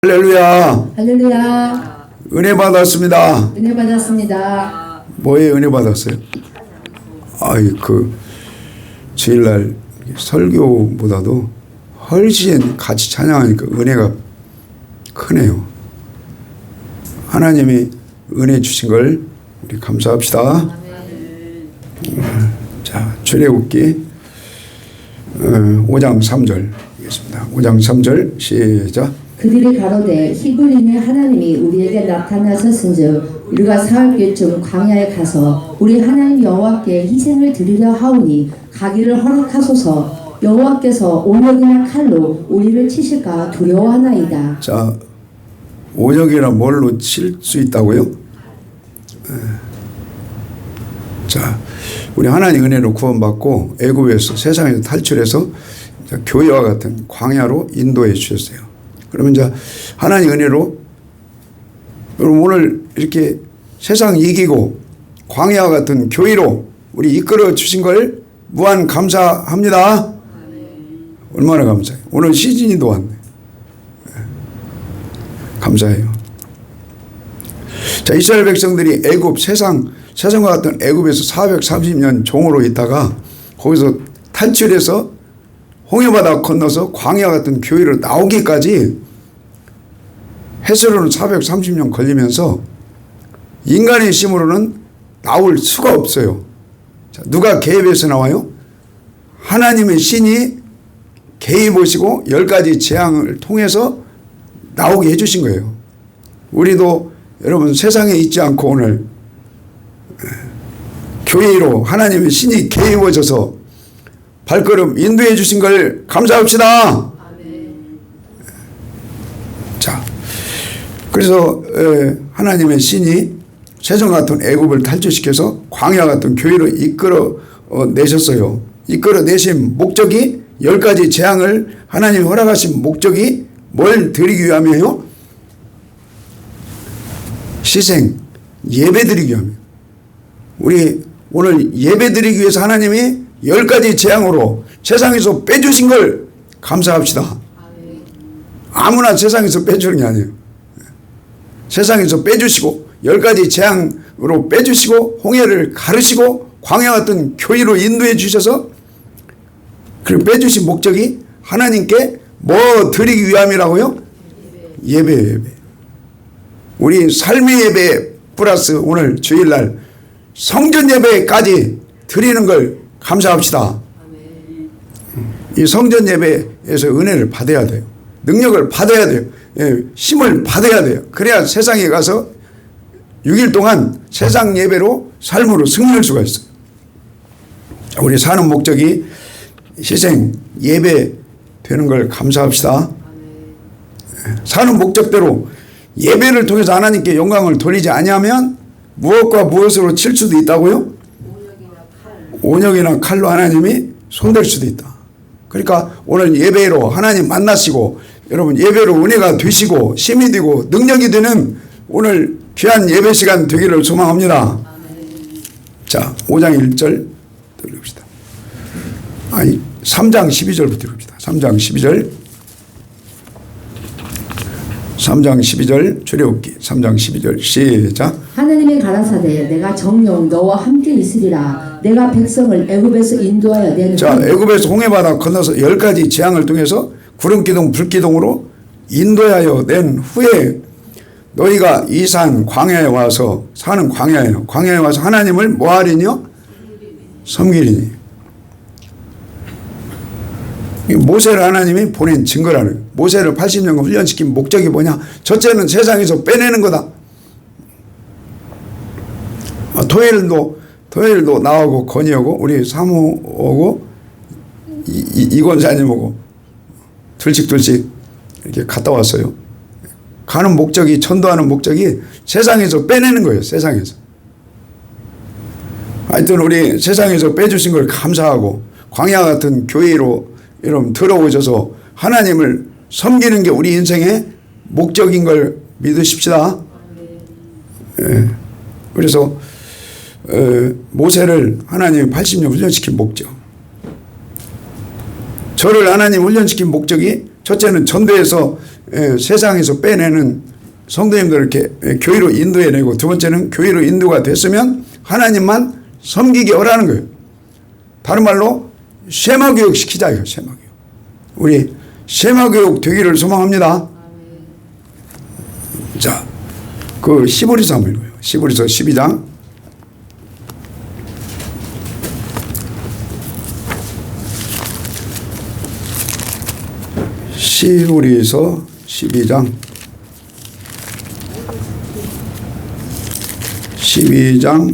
할렐루야. 할렐루야. 은혜 받았습니다. 은혜 받았습니다. 뭐에 은혜 받았어요? 주일날 설교보다도 훨씬 같이 찬양하니까 은혜가 크네요. 하나님이 은혜 주신 걸 우리 감사합시다. 자, 출애굽기 5장 3절 읽겠습니다. 5장 3절 시작. 그들이 가로되 히브리는 하나님이 우리에게 나타나셨은즉 우리가 사흘쯤 광야에 가서 우리 하나님 여호와께 희생을 드리려 하오니 가기를 허락하소서. 여호와께서 온역이나 칼로 우리를 치실까 두려워하나이다. 자, 온역이나 뭘로 칠 수 있다고요? 자, 우리 하나님 은혜로 구원받고 애굽에서 세상에서 탈출해서 교회와 같은 광야로 인도해 주셨어요. 그러면 이제 하나님 은혜로 여러분 오늘 이렇게 세상 이기고 광야와 같은 교회로 우리 이끌어 주신 걸 무한 감사합니다. 얼마나 감사해요. 오늘 시즌이도 왔네. 감사해요. 자, 이스라엘 백성들이 애굽 세상과 같은 애굽에서 430년 종으로 있다가 거기서 탈출해서 홍해바다 건너서 광야 같은 교회로 나오기까지 해서로는 430년 걸리면서 인간의 힘으로는 나올 수가 없어요. 자, 누가 개입해서 나와요? 하나님의 신이 개입하시고 10가지 재앙을 통해서 나오게 해주신 거예요. 우리도 여러분 세상에 있지 않고 오늘 교회로 하나님의 신이 개입하셔서 발걸음 인도해 주신 걸 감사합시다. 자, 그래서 하나님의 신이 세상 같은 애굽을 탈출시켜서 광야 같은 교회로 이끌어 내셨어요. 이끌어 내신 목적이 10가지 재앙을 하나님이 허락하신 목적이 뭘 드리기 위함이에요? 희생, 예배 드리기 위함이에요. 우리 오늘 예배 드리기 위해서 하나님이 10가지 재앙으로 세상에서 빼주신 걸 감사합시다. 아무나 세상에서 빼주는 게 아니에요. 세상에서 빼주시고 10가지 재앙으로 빼주시고 홍해를 가르시고 광야 같은 교회로 인도해 주셔서 그리고 빼주신 목적이 하나님께 뭐 드리기 위함이라고요? 예배. 우리 삶의 예배 플러스 오늘 주일날 성전 예배까지 드리는 걸 감사합시다. 이 성전 예배에서 은혜를 받아야 돼요. 능력을 받아야 돼요. 힘을 받아야 돼요. 그래야 세상에 가서 6일 동안 세상 예배로 삶으로 승리할 수가 있어요. 우리 사는 목적이 희생, 예배 되는 걸 감사합시다. 사는 목적대로 예배를 통해서 하나님께 영광을 돌리지 아니하면 무엇과 무엇으로 칠 수도 있다고요? 온역이나 칼로 하나님이 손댈 수도 있다. 그러니까 오늘 예배로 하나님 만나시고 여러분 예배로 은혜가 되시고 힘이 되고 능력이 되는 오늘 귀한 예배 시간 되기를 소망합니다. 자, 5장 1절 들읍시다. 3장 12절부터 들읍시다. 3장 12절. 3장 12절 출애굽기 3장 12절 시작. 하나님이 가라사대 내가 정녕 너와 함께 있으리라. 내가 백성을 애굽에서 인도하여 낸 자, 애굽에서 홍해바다 건너서 10가지 재앙을 통해서 구름기둥 불기둥으로 인도하여 낸 후에 너희가 이 산 광야에 와서 사는 광야에 와서 하나님을 뭐하리뇨? 섬기리니. 모세를 하나님이 보낸 증거라는 거예요. 모세를 80년간 훈련시킨 목적이 뭐냐? 첫째는 세상에서 빼내는 거다. 토요일도 나오고 건의하고 우리 사모하고 이권사님하고 둘씩 이렇게 갔다 왔어요. 가는 목적이 전도하는 목적이 세상에서 빼내는 거예요. 세상에서. 하여튼 우리 세상에서 빼주신 걸 감사하고 광야 같은 교회로 여러분 들어오셔서 하나님을 섬기는 게 우리 인생의 목적인 걸 믿으십시다. 그래서 모세를 하나님이 80년 훈련시킨 목적, 저를 하나님 훈련시킨 목적이 첫째는 전도해서 세상에서 빼내는 성도님들을 이렇게 교회로 인도해내고, 두 번째는 교회로 인도가 됐으면 하나님만 섬기게 하라는 거예요. 다른 말로 쉐마교육 시키자 이거. 쉐마교육. 우리 쉐마교육 되기를 소망합니다. 자, 그 시보리서 한번 읽어요. 시보리서 12장. 시보리서 12장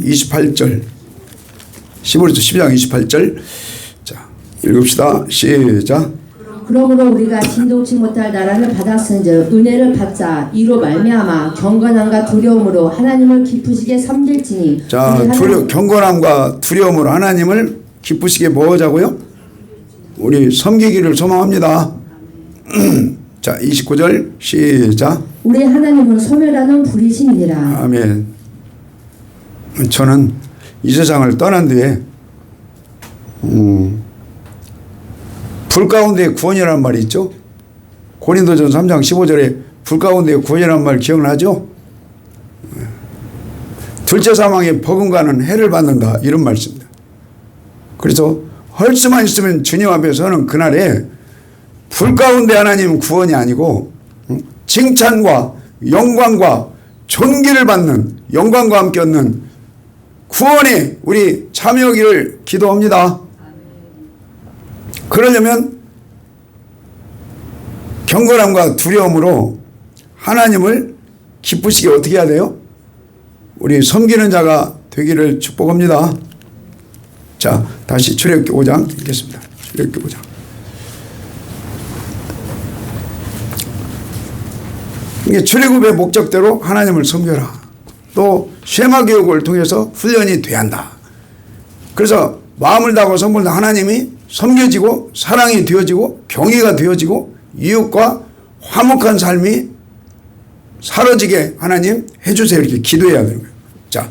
28절. 시보리서 12장 28절. 자, 읽읍시다. 시작. 그러므로 우리가 진동치 못할 나라를 받았은즉 은혜를 받자. 이로 말미암아 경건함과 두려움으로 하나님을 기쁘시게 섬길지니. 자, 경건함과 두려움으로 하나님을 기쁘시게 뭐 하자고요? 우리 섬기기를 소망합니다. 자, 29절 시작. 우리 하나님은 소멸하는 불이심이니라. 아멘. 저는 이 세상을 떠난 뒤에 불 가운데 구원이라는 말이 있죠. 고린도전 3장 15절에 불 가운데 구원이라는 말 기억나죠? 둘째 사망에 버금가는 해를 받는다, 이런 말씀입니다. 그래서 할 수만 있으면 주님 앞에 서는 그날에 불 가운데 하나님 구원이 아니고 칭찬과 영광과 존귀를 받는, 영광과 함께 얻는 구원에 우리 참여하기를 기도합니다. 그러려면 경건함과 두려움으로 하나님을 기쁘시게 어떻게 해야 돼요? 우리 섬기는 자가 되기를 축복합니다. 자, 다시 출애굽기 5장 읽겠습니다. 출애굽기 5장. 이게 출애굽의 목적대로 하나님을 섬겨라. 또 쉐마 교육을 통해서 훈련이 돼야 한다. 그래서 마음을 다하고 성불다 하나님이 섬겨지고 사랑이 되어지고 경외가 되어지고 이웃과 화목한 삶이 사라지게 하나님 해주세요, 이렇게 기도해야 되는 거예요. 자,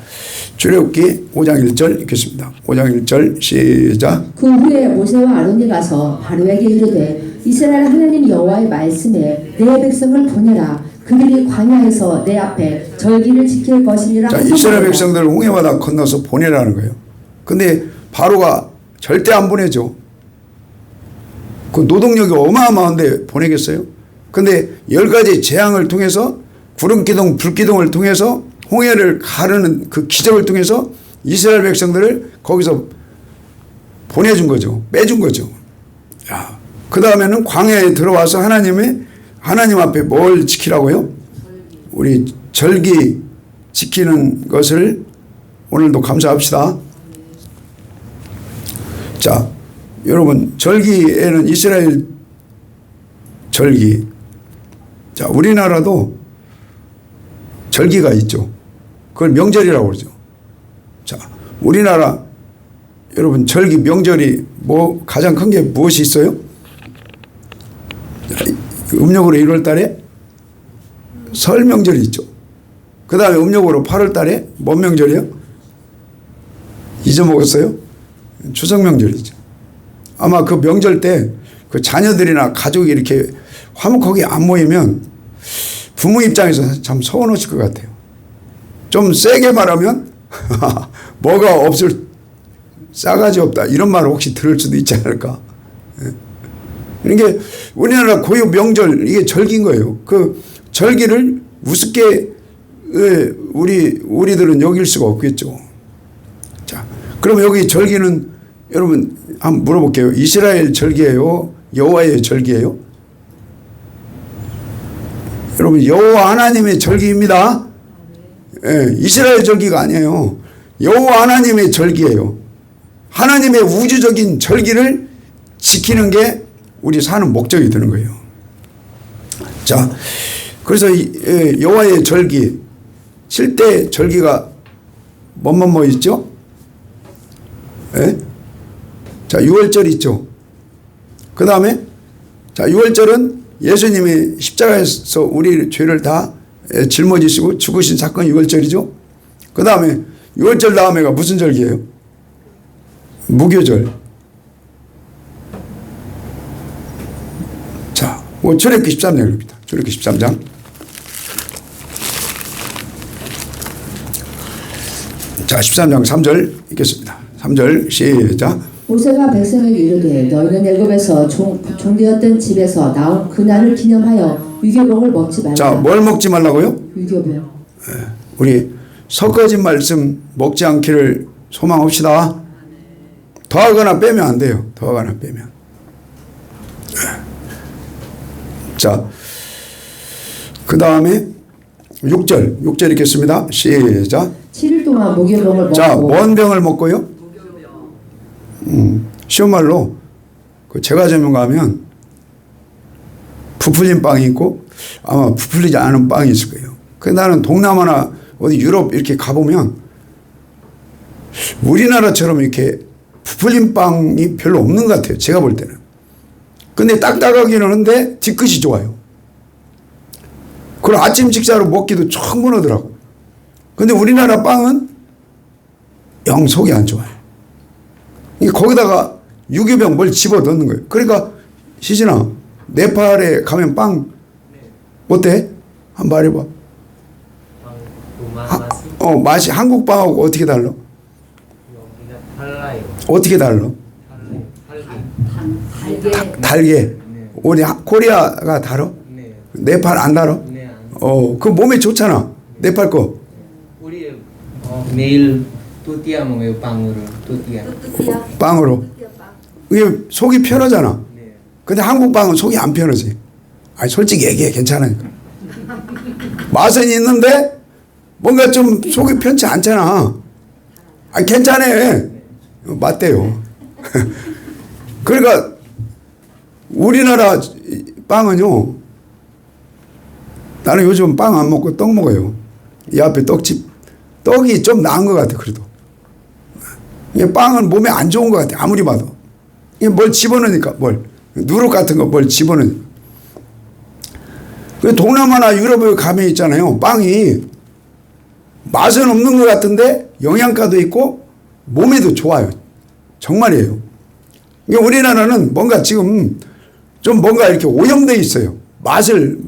출애굽기 5장 1절 읽겠습니다. 5장 1절 시작. 그 후에 모세와 아론이 가서 바로에게 이르되 이스라엘 하나님 여호와의 말씀에 내 백성을 보내라. 그들이 광야에서 내 앞에 절기를 지킬 것이니라. 자, 이스라엘 백성들을 홍해바다 건너서 보내라는 거예요. 근데 바로가 절대 안 보내죠. 그 노동력이 어마어마한데 보내겠어요? 근데 10가지 재앙을 통해서 구름기둥, 불기둥을 통해서 홍해를 가르는 그 기적을 통해서 이스라엘 백성들을 거기서 보내준 거죠. 빼준 거죠. 야, 그 다음에는 광야에 들어와서 하나님 앞에 뭘 지키라고요? 우리 절기 지키는 것을 오늘도 감사합시다. 자, 여러분, 절기에는 이스라엘 절기. 자, 우리나라도 절기가 있죠. 그걸 명절이라고 그러죠. 자, 우리나라 여러분 절기 명절이 뭐 가장 큰 게 무엇이 있어요? 음력으로 1월 달에 설 명절이 있죠. 그 다음에 음력으로 8월 달에 뭔 명절이요? 잊어먹었어요? 추석 명절이죠. 아마 그 명절 때 그 자녀들이나 가족이 이렇게 화목하게 안 모이면 부모 입장에서 참 서운하실 것 같아요. 좀 세게 말하면 뭐가 없을 싸가지 없다, 이런 말을 혹시 들을 수도 있지 않을까. 이게 우리나라 고유 명절, 이게 절기인 거예요. 그 절기를 우습게 우리들은 여길 수가 없겠죠. 자, 그럼 여기 절기는 여러분 한번 물어볼게요. 이스라엘 절기예요? 여호와의 절기예요? 여러분, 여호와 하나님의 절기입니다. 예, 이스라엘 절기가 아니에요. 여호와 하나님의 절기예요. 하나님의 우주적인 절기를 지키는 게 우리 사는 목적이 되는 거예요. 자, 그래서 여호와의 절기, 7대 절기가 뭐 있죠? 예? 자, 6월절 있죠. 그 다음에 자, 6월절은 예수님이 십자가에서 우리 죄를 다 짊어지시고 죽으신 사건이 6월절이죠. 그 다음에 6월절 다음에가 무슨 절기예요? 무교절. 자, 출애굽기 13장입니다. 출애굽기 13장. 자, 13장 3절 읽겠습니다. 3절 시작. 모세가 백성에게 이르되 너희는 애굽에서 종되었던 집에서 나온 그날을 기념하여 유교병을 먹지 말라. 자, 뭘 먹지 말라고요? 유교병. 우리 섞어진 말씀 먹지 않기를 소망합시다. 더하거나 빼면 안 돼요. 더하거나 빼면. 자, 그 다음에 6절 읽겠습니다. 시작. 7일 동안 무교병을 먹고. 자, 뭔 병을 먹고요? 쉬운 말로 그 제과점에 가면 부풀린 빵이 있고 아마 부풀리지 않은 빵이 있을 거예요. 근데 나는 동남아나 어디 유럽 이렇게 가보면 우리나라처럼 이렇게 부풀린 빵이 별로 없는 것 같아요. 제가 볼 때는. 근데 딱딱하기는 한데 뒤끝이 좋아요. 그리고 아침 식사로 먹기도 충분하더라고. 근데 우리나라 빵은 영 속이 안 좋아요. 거기다가 유교병 뭘 집어 넣는 거예요. 그러니까 시진아, 네팔에 가면 빵 어때? 한번 말해봐. 맛이 한국 빵하고 어떻게 달라? 어떻게 달라? 달게. 우리 코리아가 달아? 네팔 안 달아? 그 몸에 좋잖아. 네팔 거. 우리 매일 또띠아 먹어요. 빵으로 또띠아. 빵으로. 이게 속이 편하잖아. 근데 한국 빵은 속이 안 편하지. 아니 솔직히 얘기해. 괜찮으니까. 맛은 있는데 뭔가 좀 속이 편치 않잖아. 아니 괜찮아. 맞대요. 그러니까 우리나라 빵은요. 나는 요즘 빵 안 먹고 떡 먹어요. 이 앞에 떡집. 떡이 좀 나은 것 같아. 그래도. 이게 빵은 몸에 안 좋은 것 같아. 아무리 봐도. 이게 뭘 집어넣으니까 뭘. 누룩 같은 거 뭘 집어넣으니까. 그 동남아나 유럽에 가면 있잖아요. 빵이 맛은 없는 것 같은데 영양가도 있고 몸에도 좋아요. 정말이에요. 이게 우리나라는 뭔가 지금 좀 뭔가 이렇게 오염되어 있어요. 맛을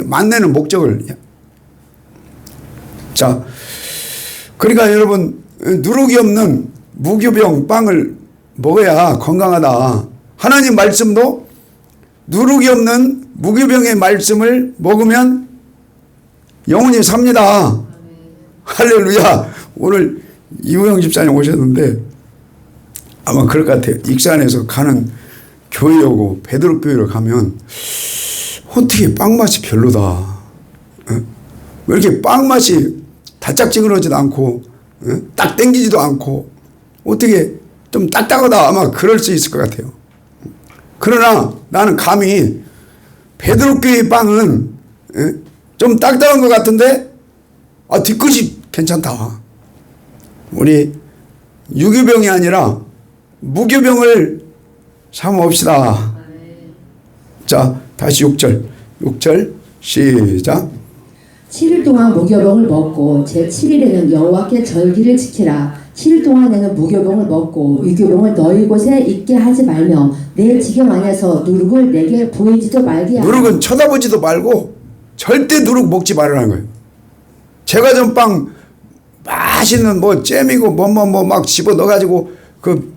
맛내는 목적을. 자, 그러니까 여러분 누룩이 없는 무교병 빵을 먹어야 건강하다. 하나님 말씀도 누룩이 없는 무교병의 말씀을 먹으면 영원히 삽니다. 할렐루야. 오늘 이우영 집사님 오셨는데 아마 그럴 것 같아요. 익산에서 가는 교회 오고 베드로 교회를 가면 어떻게 빵 맛이 별로다. 왜 이렇게 빵 맛이 달짝지근하지도 않고 딱 땡기지도 않고 어떻게 좀 딱딱하다 아마 그럴 수 있을 것 같아요. 그러나 나는 감히 베드로 교회 빵은 좀 딱딱한 것 같은데 뒤끝이 괜찮다. 우리 유교병이 아니라 무교병을 삼읍시다. 자, 다시 6절 시작. 7일 동안 무교병을 먹고 제7일에는 여호와께 절기를 지키라. 7일 동안에는 무교병을 먹고 유교병을 너희 곳에 있게 하지 말며 내 지경 안에서 누룩을 내게 보이지도 말게 하라. 누룩은 쳐다보지도 말고 절대 누룩 먹지 말라는 거예요. 제과점 빵 맛있는 뭐 잼이고 뭐 막 집어 넣어가지고 그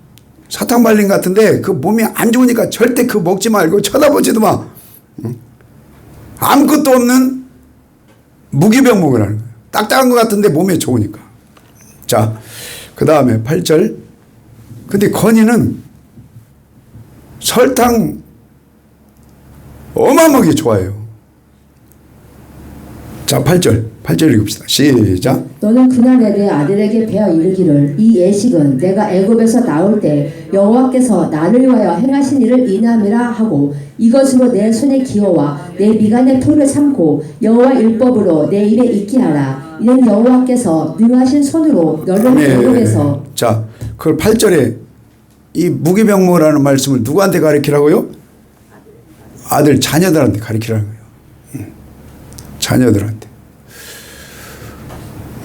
사탕 발린 같은데 그 몸이 안 좋으니까 절대 그 먹지 말고 쳐다보지도 마. 아무것도 없는 무기병 먹으라는 거예요. 딱딱한 것 같은데 몸에 좋으니까. 자, 그 다음에 8절. 근데 건이는 설탕 어마어마하게 좋아해요. 자, 8절 읽읍시다. 시작. 너는 그날에 내 아들에게 베어 이르기를 이 예식은 내가 애굽에서 나올 때 여호와께서 나를 위하여 행하신 일을 인함이라 하고 이것으로 내 손에 기어와 내 미간에 토를 삼고 여호와 율법으로 내 입에 있게 하라. 이는 여호와께서 능하신 손으로 너를 애굽에서. 자, 그 8절에 이 무기병모라는 말씀을 누구한테 가르치라고요? 아들 자녀들한테 가르치라는 거예요. 자녀들한테.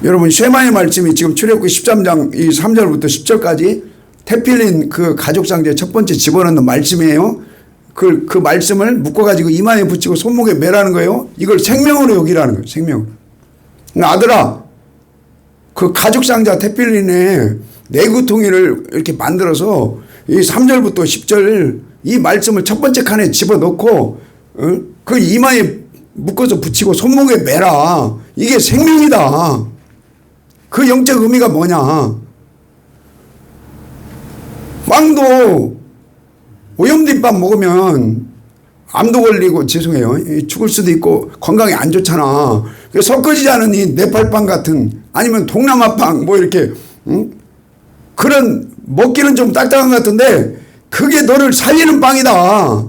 여러분 쉐마의 말씀이 지금 출애굽기 13장 이 3절부터 10절까지 테필린 그 가족상자에 첫 번째 집어넣는 말씀이에요. 그 말씀을 묶어가지고 이마에 붙이고 손목에 매라는 거예요. 이걸 생명으로 여기라는 거예요. 생명으로. 아들아, 그 가죽상자 테필린에 내구 통일을 이렇게 만들어서 이 3절부터 10절 이 말씀을 첫 번째 칸에 집어넣고 그 이마에 묶어서 붙이고 손목에 매라. 이게 생명이다. 그 영적 의미가 뭐냐. 빵도 오염된 빵 먹으면 암도 걸리고 죄송해요. 죽을 수도 있고 건강에 안 좋잖아. 섞어지지 않은 이 네팔빵 같은 아니면 동남아빵 뭐 이렇게 그런 먹기는 좀 딱딱한 것 같은데 그게 너를 살리는 빵이다.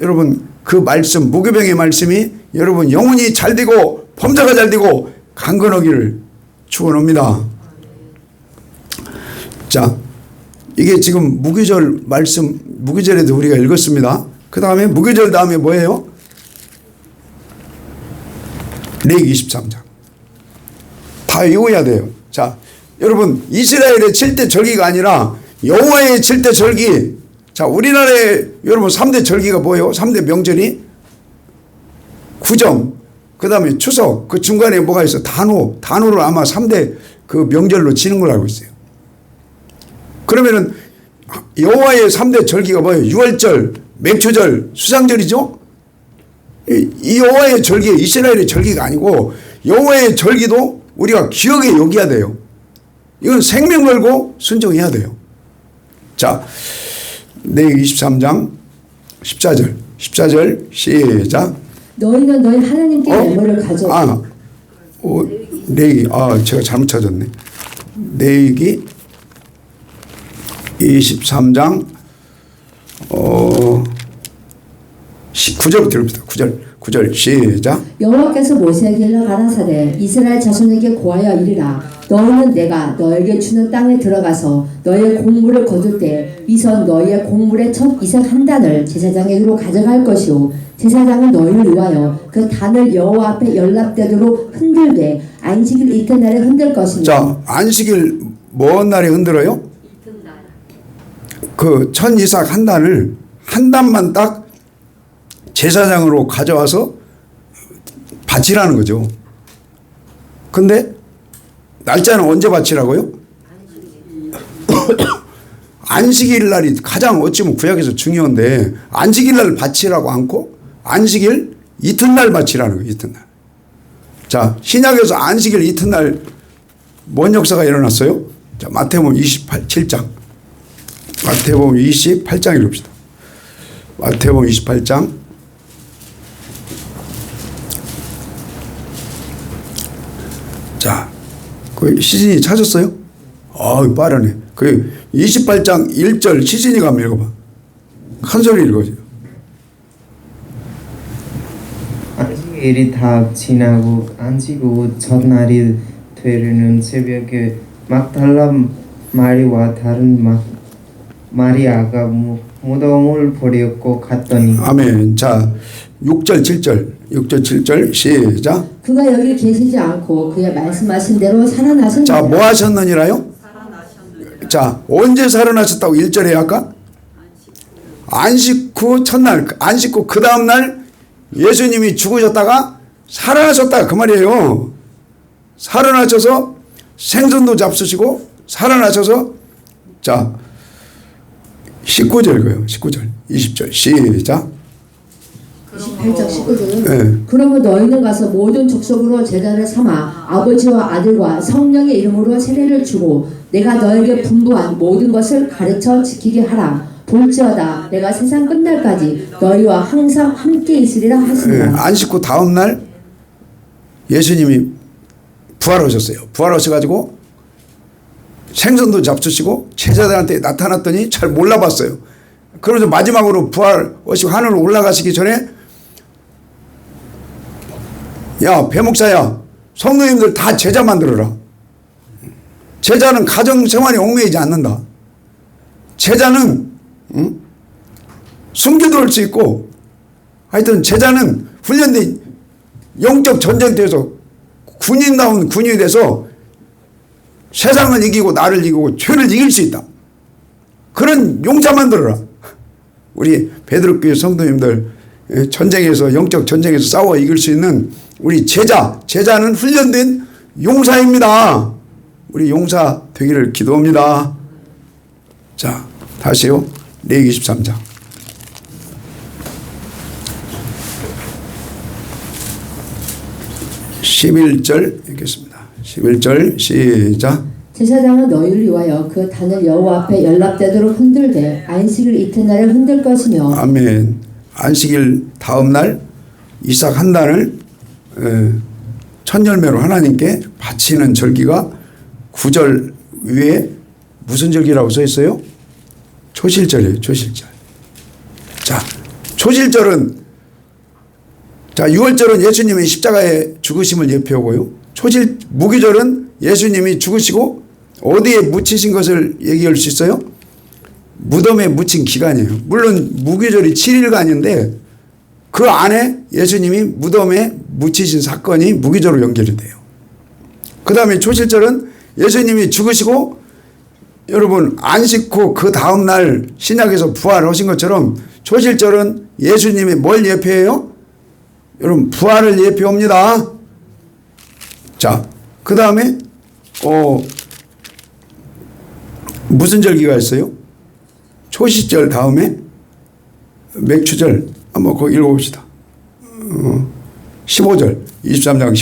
여러분 그 말씀 무교병의 말씀이 여러분 영혼이 잘 되고 범사가 잘 되고 강건하기를 축원합니다. 자, 이게 지금 무교절 말씀 무교절에도 우리가 읽었습니다. 그 다음에 무교절 다음에 뭐예요? 레위기 23장. 다 외워야 돼요. 자, 여러분 이스라엘의 7대 절기가 아니라 여호와의 7대 절기. 자, 우리나라에 여러분 3대 절기가 뭐예요? 3대 명절이 구정, 그 다음에 추석, 그 중간에 뭐가 있어? 단오를 아마 3대 그 명절로 지는 걸로 알고 있어요. 그러면은 여호와의 3대 절기가 뭐예요? 유월절, 맥초절, 수상절이죠? 이 여호와의 절기, 이스라엘의 절기가 아니고 여호와의 절기도 우리가 기억에 여겨야 돼요. 이건 생명 걸고 순종해야 돼요. 자, 레위기 23장 14절 시작. 너희는 너희 하나님께 예물을 가져. 레위기 제가 잘못 찾았네. 레위기 23장 9절부터 읽읍시다. 9절 시작. 여호와께서 모세에게 일러 가라사대 이스라엘 자손에게 고하여 이르라. 너희는 내가 너에게 주는 땅에 들어가서 너의 곡물을 거둘 때 위선 너희의 곡물의 첫 이삭 한 단을 제사장에게로 가져갈 것이요 제사장은 너희를 위하여 그 단을 여호와 앞에 연락되도록 흔들되 안식일 이튿날에 흔들 것이니. 자, 안식일 뭔 날에 흔들어요? 그 첫 이삭 한 단을 한 단만 딱 제사장으로 가져와서 바치라는 거죠. 근데 날짜는 언제 바치라고요? 안식일 날이 가장 어찌면 구약에서 중요한데 안식일 날 바치라고 않고 안식일 이튿날 바치라는 거예요. 이튿날. 자, 신약에서 안식일 이튿날 뭔 역사가 일어났어요? 자, 마태복음 7장. 마태복음 28장 읽읍시다. 마태복음 28장. 자, 그 시즌이 찾았어요? 빠르네. 그 28장 1절 시즌이가 한번 읽어봐. 한 소리 읽어줘요. 안식일이 다 지나고 안식 후 첫날이 되려는 새벽에 막달라 마리와 다른 마리아가 무덤을 버렸고 갔더니. 아멘. 자, 6절 7절 시작. 그가 여기 계시지 않고 그의 말씀하신 대로 살아나셨느니라. 자, 뭐 하셨느니라요? 자, 언제 살아나셨다고 1절에 아까? 안식 후 첫날, 안식 후 그 다음날 예수님이 죽으셨다가 살아나셨다 그 말이에요. 살아나셔서 생선도 잡수시고 살아나셔서. 자, 19절 읽어요. 19절 20절 시작. 28장 19절. 네. 그러면 너희는 가서 모든 족속으로 제자를 삼아 아버지와 아들과 성령의 이름으로 세례를 주고 내가 너에게 분부한 모든 것을 가르쳐 지키게 하라. 볼지어다 내가 세상 끝날까지 너희와 항상 함께 있으리라 하시니라. 네. 안식 후 다음날 예수님이 부활하셨어요. 부활하셔가지고 생선도 잡수시고 제자들한테 나타났더니 잘 몰라봤어요. 그러면서 마지막으로 부활하시고 하늘로 올라가시기 전에 야, 배목사야, 성도님들 다 제자 만들어라. 제자는 가정생활에 얽매이지 않는다. 제자는 숨겨둘 수 있고 하여튼 제자는 훈련된 영적 전쟁터에서 군인다운 군인이 돼서 세상을 이기고 나를 이기고 죄를 이길 수 있다. 그런 용자 만들어라. 우리 베드로교회 성도님들 전쟁에서 영적 전쟁에서 싸워 이길 수 있는 우리 제자는 훈련된 용사입니다. 우리 용사 되기를 기도합니다. 자, 다시요. 레위기 13장. 11절 읽겠습니다. 11절 시작. 제사장은 너희를 위하여 그 단을 여호와 앞에 연락되도록 흔들되 안식일 이튿날에 흔들 것이며. 아멘. 안식일 다음 날 이삭 한 단을 천열매로 하나님께 바치는 절기가 9절 위에 무슨 절기라고 써 있어요? 초실절이에요. 초실절. 자, 초실절은, 자, 6월절은 예수님의 십자가에 죽으심을 예표하고요. 무기절은 예수님이 죽으시고 어디에 묻히신 것을 얘기할 수 있어요? 무덤에 묻힌 기간이에요. 물론 무기절이 7일간인데 그 안에 예수님이 무덤에 묻히신 사건이 무기절로 연결이 돼요. 그 다음에 초실절은 예수님이 죽으시고 여러분 안식 후 그 다음날 신약에서 부활하신 것처럼 초실절은 예수님이 뭘 예표해요? 여러분 부활을 예표합니다. 자, 그 다음에 무슨 절기가 있어요? 초실절 다음에 맥추절. 한번 거기 읽어봅시다. 15절 23장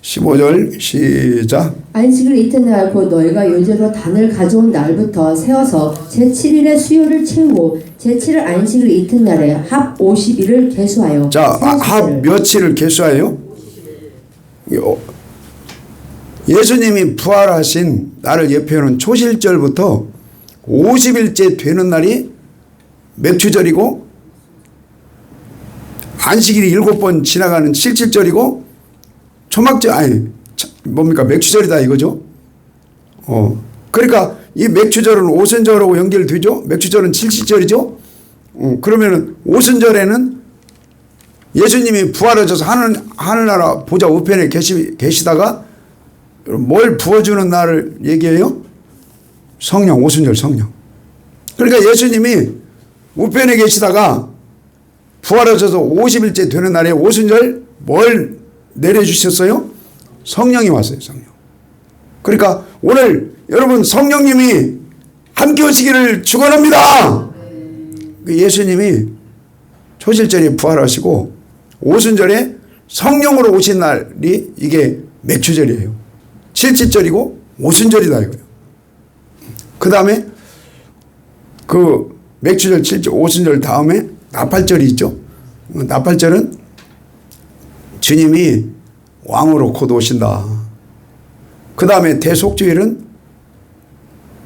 15절 시작. 안식일 이튿날 곧 너희가 요제로 단을 가져온 날부터 세워서 제7일에 수요를 채우고 제7일 안식일 이튿날에 합 50일을 계수하여. 자, 합 며칠을 계수하여? 예수님이 부활하신 날을 예표하는 초실절부터 50일째 되는 날이 맥추절이고 안식일이 7번 지나가는 칠칠절이고 뭡니까? 맥추절이다 이거죠. 그러니까 이 맥추절은 오순절하고 연결되죠. 맥추절은 칠칠절이죠. 그러면은 오순절에는 예수님이 부활하셔서 하늘나라 보좌 우편에 계시다가 뭘 부어주는 날을 얘기해요? 성령, 오순절 성령. 그러니까 예수님이 우편에 계시다가 부활하셔서 50일째 되는 날에 오순절 뭘 내려주셨어요? 성령이 왔어요. 성령. 그러니까 오늘 여러분 성령님이 함께 오시기를 축원합니다. 예수님이 초실절에 부활하시고 오순절에 성령으로 오신 날이 이게 맥추절이에요. 칠칠절이고 오순절이다 이거예요. 그 다음에 그 맥추절, 칠칠, 오순절 다음에 나팔절이 있죠. 나팔절은 주님이 왕으로 곧 오신다. 그 다음에 대속주일은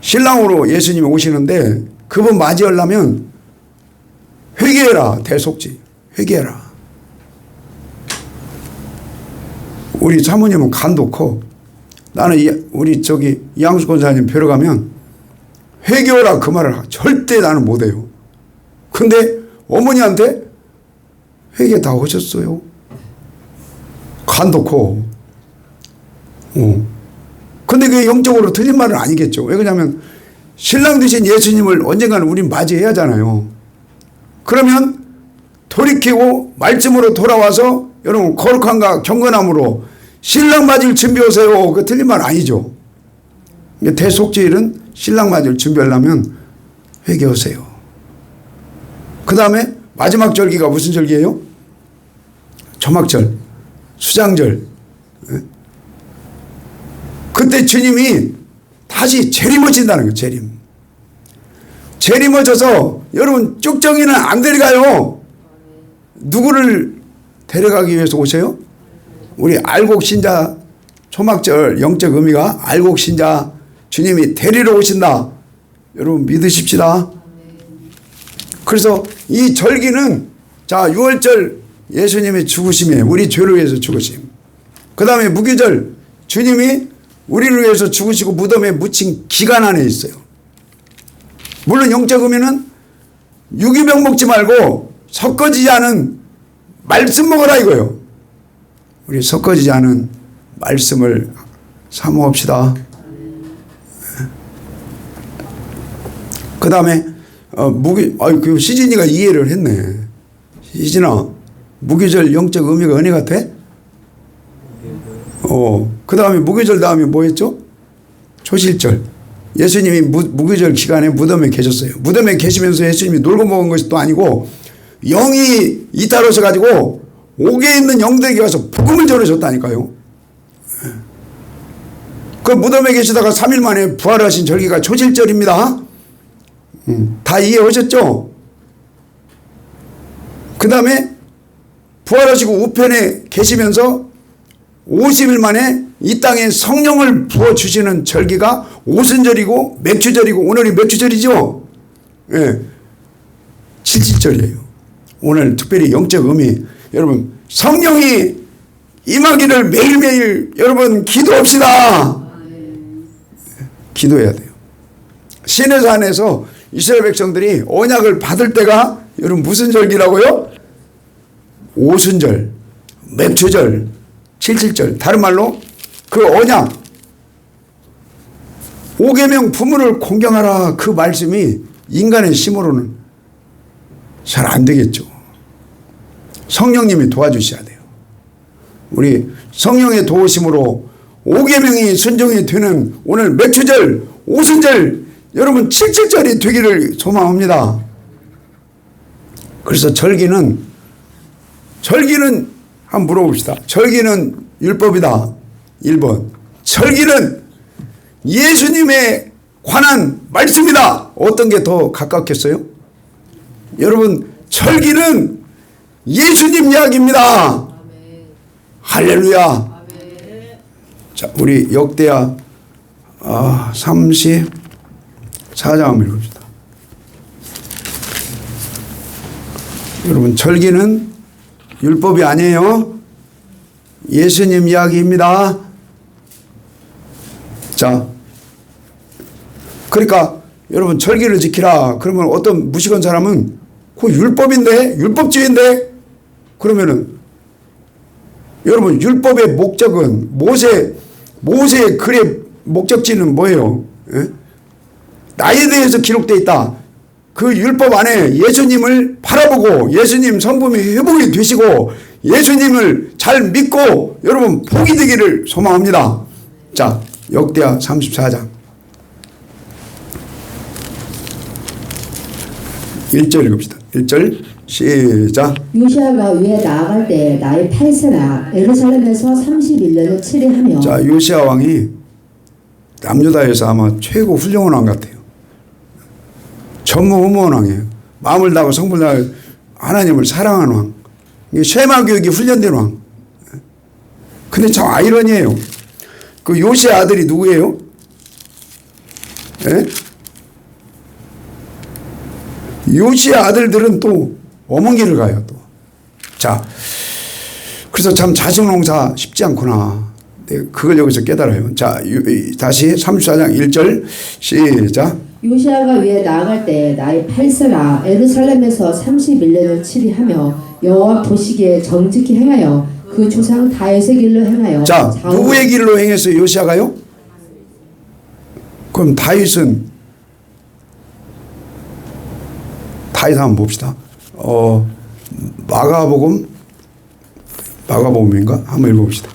신랑으로 예수님이 오시는데 그분 맞이하려면 회개해라. 대속주일 회개해라. 우리 사모님은 간도 커. 나는 우리 이양수 권사님 뵈러 가면 회개하라 그 말을 절대 나는 못해요. 근데 어머니한테 회개 다 하셨어요. 간도 커. 근데 그게 영적으로 틀린 말은 아니겠죠. 왜 그러냐면 신랑 되신 예수님을 언젠가는 우린 맞이해야 하잖아요. 그러면 돌이키고 말씀으로 돌아와서 여러분 거룩함과 경건함으로 신랑 맞을 준비하세요. 그 틀린 말 아니죠. 대속죄일은 신랑 맞을 준비하려면 회개하세요. 그 다음에 마지막 절기가 무슨 절기예요? 초막절, 수장절. 그때 주님이 다시 재림하신다는 거예요. 재림하셔서 여러분 쭉정이는 안 데려가요. 누구를 데려가기 위해서 오세요? 우리 알곡 신자 초막절 영적 의미가 알곡 신자 주님이 데리러 오신다. 여러분 믿으십시다. 그래서 이 절기는 자 6월절 예수님의 죽으심에 우리 죄를 위해서 죽으심. 그 다음에 무기절 주님이 우리를 위해서 죽으시고 무덤에 묻힌 기간 안에 있어요. 물론 영적 의미는 유기병 먹지 말고 섞어지지 않은 말씀 먹으라 이거예요. 우리 섞어지지 않은 말씀을 사모합시다. 그 다음에 그 시진이가 이해를 했네. 시진아, 무교절 영적 의미가 은혜가 돼? 그 다음에 무교절 다음에 뭐 했죠? 초실절. 예수님이 무교절 기간에 무덤에 계셨어요. 무덤에 계시면서 예수님이 놀고 먹은 것이 또 아니고 영이 이탈하셔 가지고 옥에 있는 영들에게 가서 복음을 전해줬다니까요. 그 무덤에 계시다가 3일 만에 부활하신 절기가 초실절입니다. 다 이해하셨죠? 그 다음에 부활하시고 우편에 계시면서 50일 만에 이 땅에 성령을 부어주시는 절기가 오순절이고 맥주절이고 오늘이 맥주절이죠. 예, 칠칠절이에요. 오늘 특별히 영적 의미, 여러분 성령이 임하기를 매일매일 여러분 기도합시다. 기도해야 돼요. 시내산에서 이스라엘 백성들이 언약을 받을 때가 여러분 무슨 절기라고요? 오순절, 맥주절, 칠칠절. 다른 말로 그 언약, 오계명 부문을 공경하라, 그 말씀이 인간의 힘으로는 잘 안 되겠죠. 성령님이 도와주셔야 돼요. 우리 성령의 도우심으로 오계명이 순종이 되는 오늘 맥주절, 오순절, 여러분 칠칠절이 되기를 소망합니다. 그래서 절기는 한번 물어봅시다. 절기는 율법이다. 1번. 절기는 예수님에 관한 말씀이다. 어떤 게 더 가깝겠어요? 여러분 절기는 예수님 이야기입니다. 할렐루야. 자, 우리 역대하 34장 한번 읽읍시다. 여러분 절기는 율법이 아니에요. 예수님 이야기입니다. 자, 그러니까 여러분 절기를 지키라. 그러면 어떤 무식한 사람은 그 율법인데, 율법주의인데, 그러면은 여러분 율법의 목적은 모세의 글의 목적지는 뭐예요? 예? 나에 대해서 기록되어 있다. 그 율법 안에 예수님을 바라보고 예수님 성품이 회복이 되시고 예수님을 잘 믿고 여러분 복이 되기를 소망합니다. 자, 역대하 34장 1절 읽읍시다. 1절 시작. 요시아가 위에 나아갈 때 나의 8세라 예루살렘에서 31년을 치리하며. 자, 요시아 왕이 남유다에서 아마 최고 훌륭한 왕 같아요. 전무후무한 왕이에요. 마음을 다하고 성품을 다하고 하나님을 사랑하는 왕. 이게 쉐마 교육이 훈련된 왕. 근데 참 아이러니해요. 그 요시아 아들이 누구예요? 예? 요시아 아들들은 또 어머니를 가요. 또. 자, 그래서 참 자식농사 쉽지 않구나. 네, 그걸 여기서 깨달아요. 자, 다시 34장 1절 시작. 요시아가 위에 나아갈 때 나의 8세라 예루살렘에서 31년을 치리하며 여호와 보시기에 정직히 행하여 그 조상 다윗의 길로 행하여. 자, 누구의 길로 행했어요? 요시아가요? 그럼 다윗은 한번 봅시다. 마가복음인가? 한번 읽어봅시다.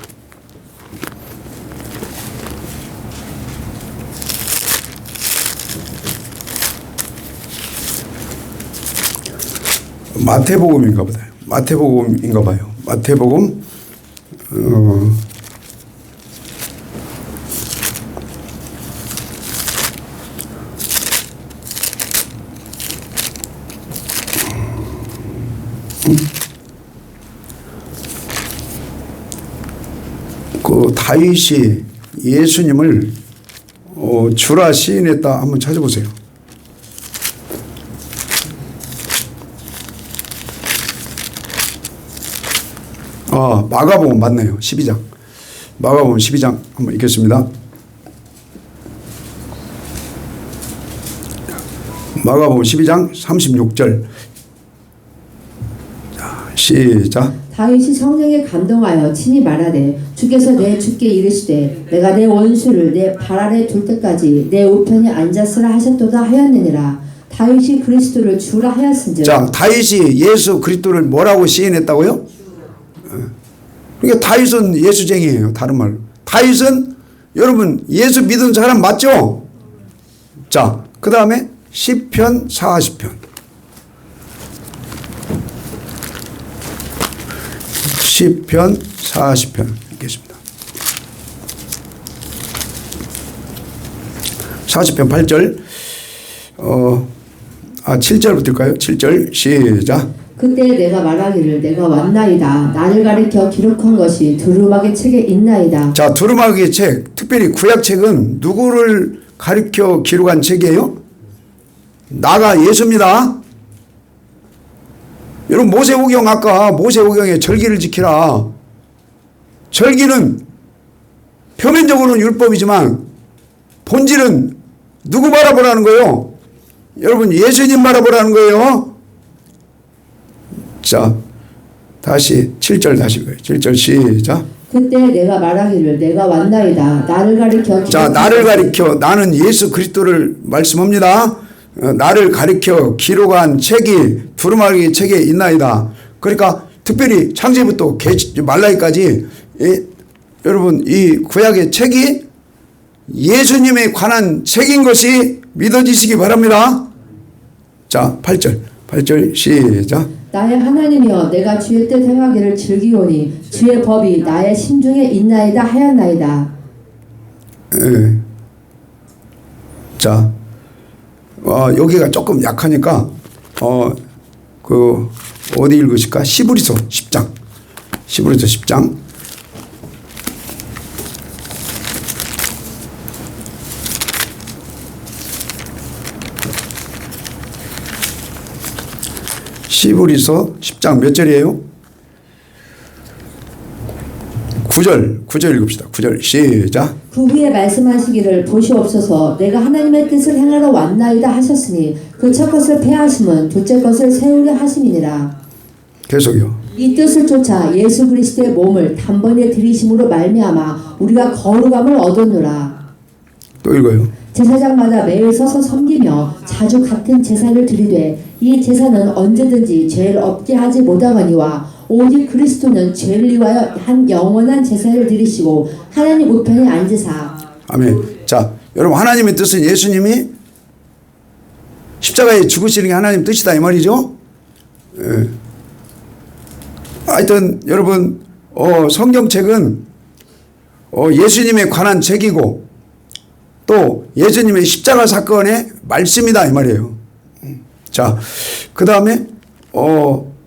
마태복음인가 보다. 마태복음인가 봐요. 마태복음 그 다윗이 예수님을 주라 시인했다. 한번 찾아보세요. 마가복음 맞네요. 12장. 마가복음 12장 한번 읽겠습니다. 마가복음 12장 36절. 자, 시작. 다윗이 성령에 감동하여 친히 말하되 주께서 내 주께 이르시되 내가 내 원수를 내 발 아래 둘 때까지 내 우편에 앉았으라 하셨도다 하였느니라. 다윗이 그리스도를 주라 하였은즉. 자, 다윗이 예수 그리스도를 뭐라고 시인했다고요? 그러니까 다윗은 예수쟁이에요. 다른 말로. 다윗은 여러분 예수 믿은 사람 맞죠? 자, 그 다음에 시편 40편. 시편 40편 읽겠습니다. 40편 8절 7절부터일까요? 7절 시작. 그때 내가 말하기를 내가 왔나이다. 나를 가리켜 기록한 것이 두루마기 책에 있나이다. 자, 두루마기 책, 특별히 구약책은 누구를 가리켜 기록한 책이에요? 나가 예수입니다. 여러분 모세오경 아까 모세오경에 절기를 지키라. 절기는 표면적으로는 율법이지만 본질은 누구 바라보라는 거예요? 여러분 예수님 바라보라는 거예요. 자, 다시 7절 다시 읽어요. 7절 시작. 그때 내가 말하기를 내가 왔나이다. 나를 가리켜. 자, 나를 가리켜. 나는 예수 그리스도를 말씀합니다. 나를 가리켜 기록한 책이 두루마기 책에 있나이다. 그러니까 특별히 창세부터 말라기까지 여러분 이 구약의 책이 예수님에 관한 책인 것이 믿어지시기 바랍니다. 자, 8절 시작. 나의 하나님이여 내가 주의 뜻 행하기를 즐기오니 주의 법이 나의 심중에 있나이다 하였나이다. 자, 여기가 조금 약하니까 어디 읽으실까? 시브리서 10장. 시브리서 10장. 시브리서 10장 몇 절이에요? 9절 읽읍시다. 9절 시작. 그 후에 말씀하시기를 보시옵소서 내가 하나님의 뜻을 행하러 왔나이다 하셨으니 그 첫 것을 폐하심은 둘째 것을 세우려 하심이니라. 계속요. 이 뜻을 쫓아 예수 그리스도의 몸을 단번에 들이심으로 말미암아 우리가 거룩함을 얻었노라. 또 읽어요. 제사장마다 매일 서서 섬기며 자주 같은 제사를 드리되 이 제사는 언제든지 죄를 없게 하지 못하거니와 오직 그리스도는 죄를 위하여 한 영원한 제사를 드리시고 하나님 우편에 앉으사. 아멘. 자, 여러분 하나님의 뜻은 예수님이 십자가에 죽으시는 게 하나님 뜻이다 이 말이죠. 하여튼 여러분 성경책은 예수님에 관한 책이고 또 예수님의 십자가 사건의 말씀이다 이 말이에요. 자, 그 다음에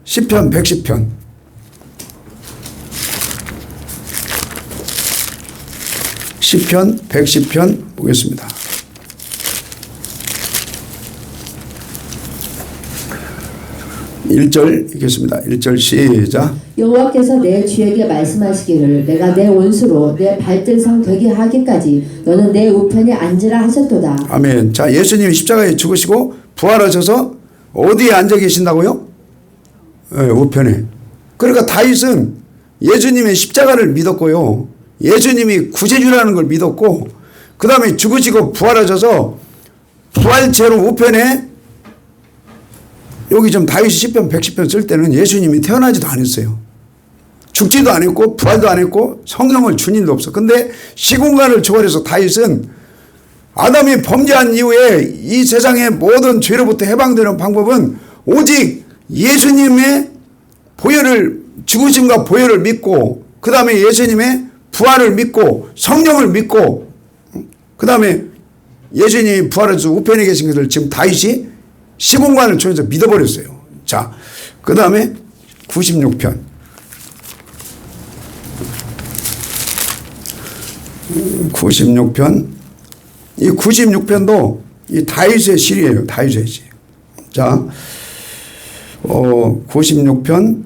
시편 110편. 시편 110편 보겠습니다. (1절) 읽겠습니다. 1절 시작. 여호와께서 내 주에게 말씀하시기를 내가 내 원수로 내 발등상 되게 하기까지 너는 내 우편에 앉으라 하셨도다. 아멘. 자, 예수님이 십자가에 죽으시고 부활하셔서 어디에 앉아 계신다고요? 우편에. 그러니까 다윗은 예수님의 십자가를 믿었고요. 예수님이 구세주라는 걸 믿었고 그 다음에 죽으시고 부활하셔서 부활체로 우편에 여기 좀 다윗이 시편 110편 쓸 때는 예수님이 태어나지도 않았어요. 죽지도 않았고 부활도 안 했고 성령을 준 일도 없어. 근데 시공간을 초월해서 다윗은 아담이 범죄한 이후에 이 세상의 모든 죄로부터 해방되는 방법은 오직 예수님의 보혈을 죽으심과 보혈을 믿고 그 다음에 예수님의 부활을 믿고 성령을 믿고 그 다음에 예수님이 부활해서 우편에 계신 것을 지금 다윗이 시공간을 초월해서 믿어버렸어요. 자, 그 다음에 96편. 96편. 이 96편도 이 다윗의 시리예요. 다윗의 시. 자, 96편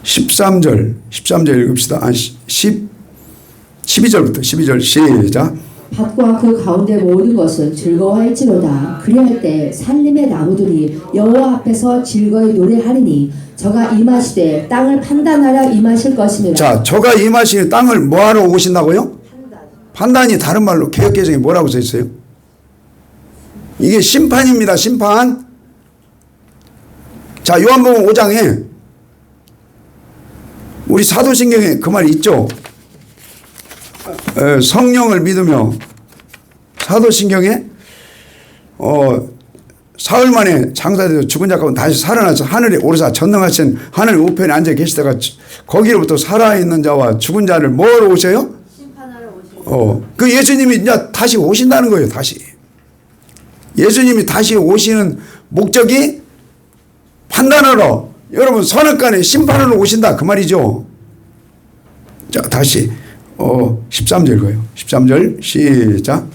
13절 읽읍시다. 12절부터 12절 시작. 밭과 그 가운데 모든 것은 즐거워할지로다. 그리할 때 산림의 나무들이 여호와 앞에서 즐거이 노래하리니 저가 임하시되 땅을 판단하려 임하실 것이니라. 자, 저가 임하시니 땅을 뭐하러 오신다고요? 판단이 다른 말로 개역개정에 뭐라고 써 있어요? 이게 심판입니다. 심판. 자, 요한복음 5장에 우리 사도신경에 그 말이 있죠. 성령을 믿으며 사도신경에 사흘 만에 장사되어 죽은 자 가운데 다시 살아나서 하늘에 오르사 전능하신 하늘 우편에 앉아 계시다가 거기로부터 살아있는 자와 죽은 자를 뭐로 오셔요? 심판하러 오시고. 그 예수님이 이제 다시 오신다는 거예요. 다시. 예수님이 다시 오시는 목적이 판단하러 여러분 선악간에 심판하러 오신다 그 말이죠. 자, 다시 13절 거예요. 13절 시작.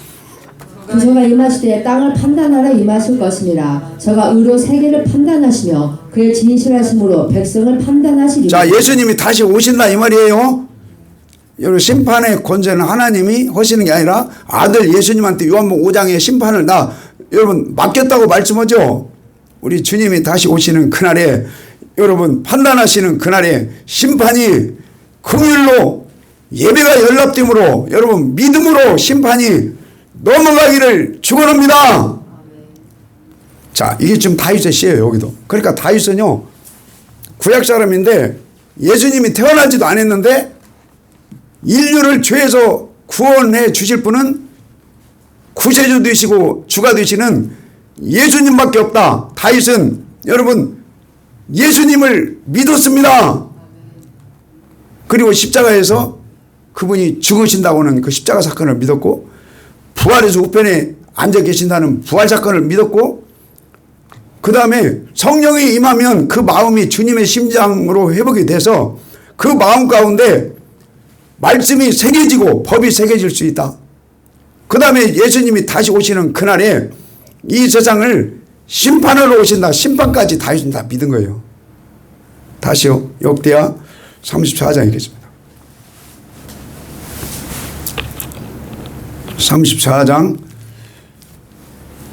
그저가 임하시되 땅을 판단하러 임하실 것이니라. 저가 의로 세계를 판단하시며 그의 진실하심으로 백성을 판단하시리라. 자, 예수님이 다시 오신다 이 말이에요. 여러분 심판의 권세는 하나님이 하시는 게 아니라 아들 예수님한테 요한복음 5장의 심판을 다 여러분 맡겼다고 말씀하죠. 우리 주님이 다시 오시는 그날에 여러분 판단하시는 그날에 심판이 긍휼로 예배가 연락됨으로 여러분 믿음으로 심판이 넘어가기를 축원합니다. 자, 이게 지금 다윗의 시예요. 여기도. 그러니까 다윗은요 구약 사람인데 예수님이 태어나지도 않았는데 인류를 죄에서 구원해 주실 분은 구세주 되시고 주가 되시는 예수님밖에 없다. 다윗은 여러분 예수님을 믿었습니다. 그리고 십자가에서 그분이 죽으신다고는 그 십자가 사건을 믿었고 부활해서 우편에 앉아 계신다는 부활 사건을 믿었고 그 다음에 성령이 임하면 그 마음이 주님의 심장으로 회복이 돼서 그 마음 가운데 말씀이 새겨지고 법이 새겨질 수 있다. 그 다음에 예수님이 다시 오시는 그날에 이 세상을 심판하러 오신다. 심판까지 다 해준다. 믿은 거예요. 다시요. 역대하 34장 읽겠습니다. 34장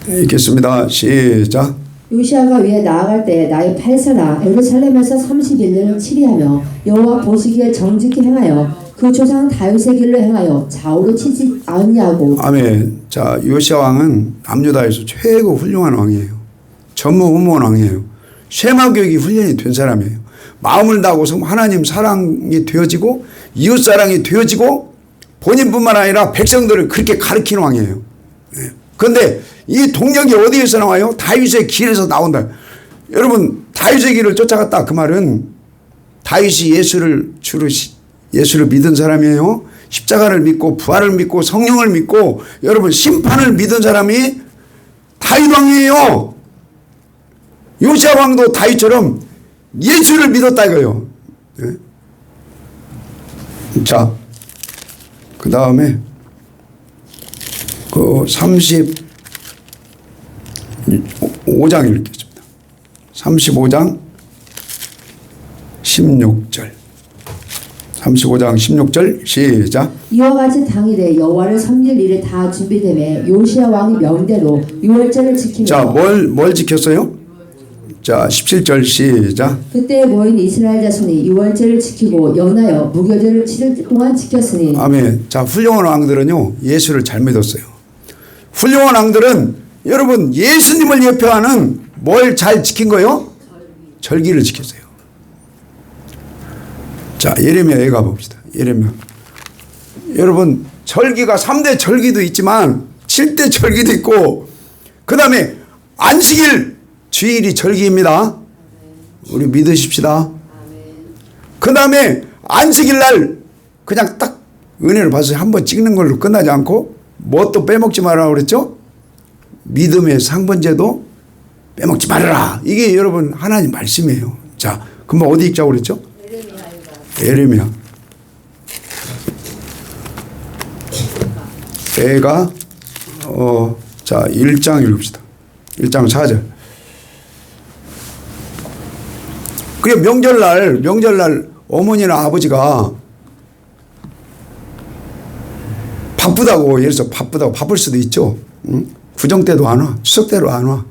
읽겠습니다. 시작. 요시아가 위에 나아갈 때 나의 팔사나 예루살렘에서 30일을 치리하며 여호와 보시기에 정직히 행하여 그 조상 다윗의 길로 행하여 좌우로 치지 아니하고. 아멘. 자, 요시아 왕은 남유다에서 최고 훌륭한 왕이에요. 전무후무한 왕이에요. 쉐마교육이 훈련이 된 사람이에요. 마음을 다하고서 하나님 사랑이 되어지고 이웃 사랑이 되어지고 본인뿐만 아니라 백성들을 그렇게 가르치는 왕이에요. 그런데 이 동력이 어디에서 나와요? 다윗의 길에서 나온다. 여러분 다윗의 길을 쫓아갔다 그 말은 다윗이 예수를 믿은 사람이에요. 십자가를 믿고 부활을 믿고 성령을 믿고 여러분 심판을 믿은 사람이 다윗 왕이에요. 요시아 왕도 다윗처럼 예수를 믿었다 이거예요. 자, 그 다음에 그 35장 읽겠습니다. 35장 16절. 35장 16절 시작. 이와 같이 당일에 여호와를 섬길 일이 다 준비되매 요시아 왕이 명대로 유월절을 지키며. 자, 뭘 지켰어요? 자, 17절 시작. 그때 모인 이스라엘 자손이 유월절을 지키고 연하여 무교절을 7일 동안 지켰으니. 아멘. 자, 훌륭한 왕들은요 예수를 잘 믿었어요. 훌륭한 왕들은 여러분 예수님을 예표하는 뭘 잘 지킨 거요? 절기를 지켰어요. 자, 예레미야에 가봅시다. 예레미야. 여러분 절기가 3대 절기도 있지만 7대 절기도 있고 그 다음에 안식일 주일이 절기입니다. 우리 믿으십시다. 그 다음에 안식일 날 그냥 딱 은혜를 받아서 한번 찍는 걸로 끝나지 않고 뭐 또 빼먹지 말라고 그랬죠? 믿음의 상번제도 빼먹지 말아라. 이게 여러분 하나님 말씀이에요. 자, 그럼 어디 읽자고 그랬죠? 예레미야. 애가 자 1장 읽읍시다. 1장 4절. 그게 명절날 어머니나 아버지가 바쁘다고 예를 들어서 바쁘다고 바쁠 수도 있죠. 응? 구정 때도 안 와. 추석 때도 안 와.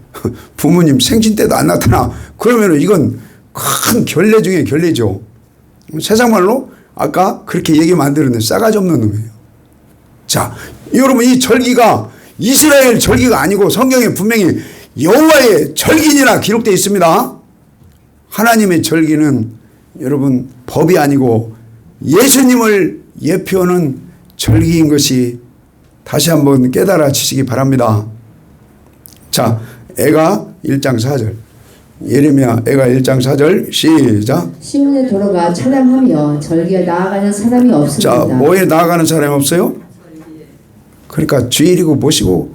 부모님 생신 때도 안 나타나. 그러면 이건 큰 결례 중에 결례죠. 세상 말로 아까 그렇게 얘기 만들었는데 싸가지 없는 놈이에요. 자, 여러분 이 절기가 이스라엘 절기가 아니고 성경에 분명히 여호와의 절기니라 기록되어 있습니다. 하나님의 절기는 여러분 법이 아니고 예수님을 예표하는 절기인 것이 다시 한번 깨달아지시기 바랍니다. 자, 애가 1장 4절. 예레미야 애가 1장 4절 시작. 시온에 돌아가 찬양하며 절기에 나아가는 사람이 자, 없습니다. 뭐에 나아가는 사람이 없어요? 그러니까 주일이고 뭐시고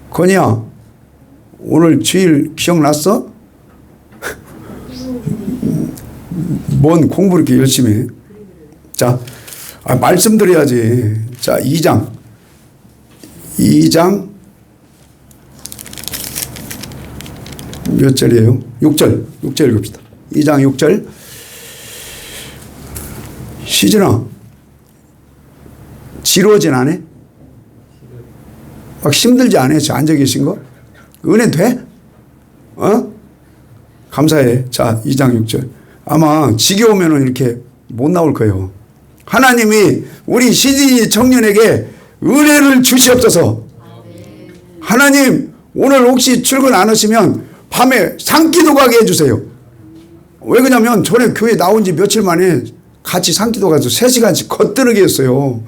건이야 오늘 주일 기억났어? 뭔 공부 이렇게 열심히 해? 자, 말씀드려야지. 자, 2장 몇 절이에요? 6절 읽읍시다. 2장 6절. 시즌아 지루하진 않아? 막 힘들지 않아? 저 앉아 계신 거? 은혜 돼? 감사해. 자, 2장 6절. 아마 지겨우면 이렇게 못 나올 거예요. 하나님이 우리 시즌이 청년에게 은혜를 주시옵소서. 하나님 오늘 혹시 출근 안 하시면 밤에 산기도 가게 해주세요. 왜 그러냐면 전에 교회 나온 지 며칠 만에 같이 산기도 가서 3시간씩 걷뜨르게 했어요.